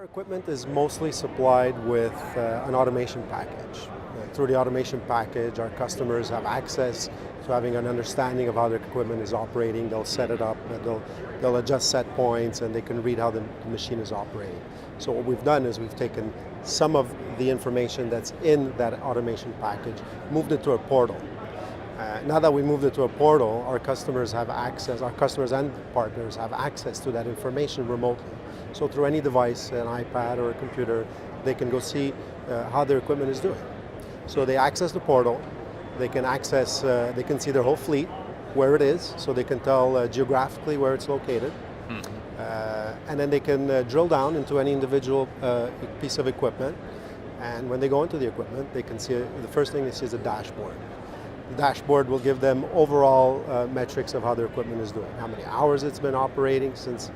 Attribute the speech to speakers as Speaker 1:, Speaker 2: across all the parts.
Speaker 1: equipment is mostly supplied with an automation package. Through the automation package, our customers have access to having an understanding of how their equipment is operating. They'll set it up, they'll adjust set points, and they can read how the machine is operating. So what we've done is we've taken some of the information that's in that automation package, moved it to a portal. Now that we moved it to a portal, our customers have access, our customers and partners have access to that information remotely. So through any device, an iPad or a computer, they can go see how their equipment is doing. So they access the portal, they can access, they can see their whole fleet, where it is, so they can tell geographically where it's located. And then they can drill down into any individual piece of equipment. And when they go into the equipment, they can see, the first thing they see is a dashboard. The dashboard will give them overall metrics of how their equipment is doing, how many hours it's been operating since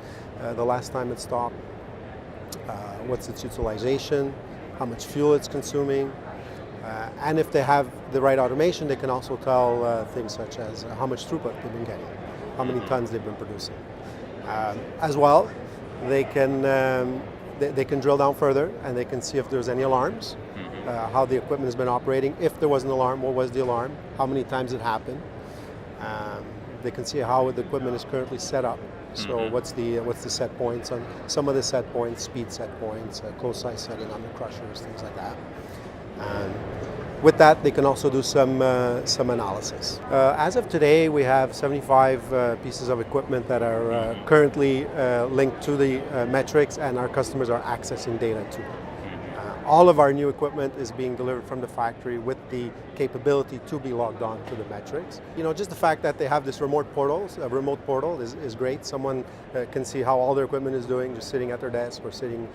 Speaker 1: the last time it stopped, what's its utilization, how much fuel it's consuming, and if they have the right automation, they can also tell things such as how much throughput they've been getting, how many tons they've been producing. As well, they can drill down further and they can see if there's any alarms, how the equipment has been operating. If there was an alarm, what was the alarm? How many times it happened? They can see how the equipment is currently set up. So what's the set points on some of the set points, speed set points, close size setting on the crushers, things like that. With that, they can also do some analysis. As of today, we have 75 pieces of equipment that are currently linked to the metrics, and our customers are accessing data to them. All of our new equipment is being delivered from the factory with the capability to be logged on to the metrics. You know, just the fact that they have this remote portal is great. Someone can see how all their equipment is doing, just sitting at their desk or sitting,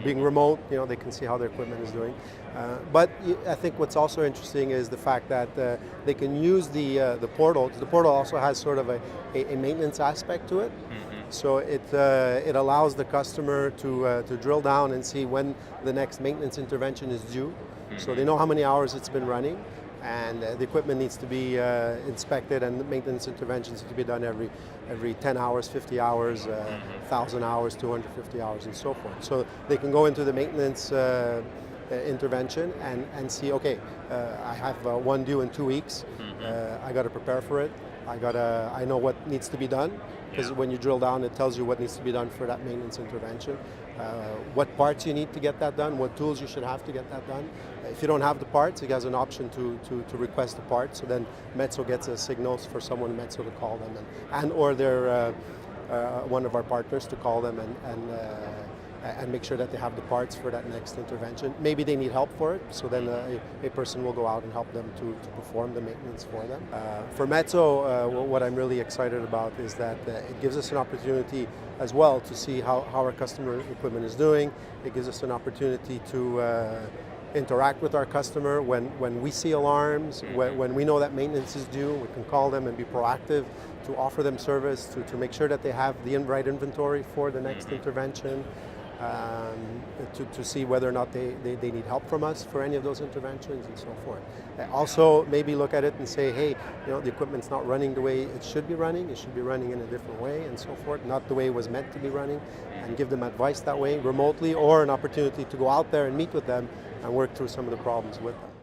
Speaker 1: being remote, they can see how their equipment is doing. But I think what's also interesting is the fact that they can use the portal, because the portal also has sort of a maintenance aspect to it. So it allows the customer to drill down and see when the next maintenance intervention is due. So they know how many hours it's been running, and the equipment needs to be inspected, and the maintenance interventions need to be done every 10 hours, 50 hours, 1,000 hours, 250 hours, and so forth. So they can go into the maintenance intervention and see, okay, I have one due in 2 weeks. I got to prepare for it. I know what needs to be done, because when you drill down, it tells you what needs to be done for that maintenance intervention, what parts you need to get that done, what tools you should have to get that done. If you don't have the parts, it has an option to request the parts, so then Metso gets a signals for someone in Metso to call them, and or they're one of our partners to call them and make sure that they have the parts for that next intervention. Maybe they need help for it, so then a person will go out and help them to perform the maintenance for them. For Metso, what I'm really excited about is that it gives us an opportunity as well to see how our customer equipment is doing. It gives us an opportunity to interact with our customer when we see alarms, when we know that maintenance is due. We can call them and be proactive to offer them service, to make sure that they have the right inventory for the next intervention. To see whether or not they need help from us for any of those interventions and so forth. Also, maybe look at it and say, hey, the equipment's not running the way it should be running in a different way and so forth, not the way it was meant to be running, and give them advice that way remotely, or an opportunity to go out there and meet with them and work through some of the problems with them.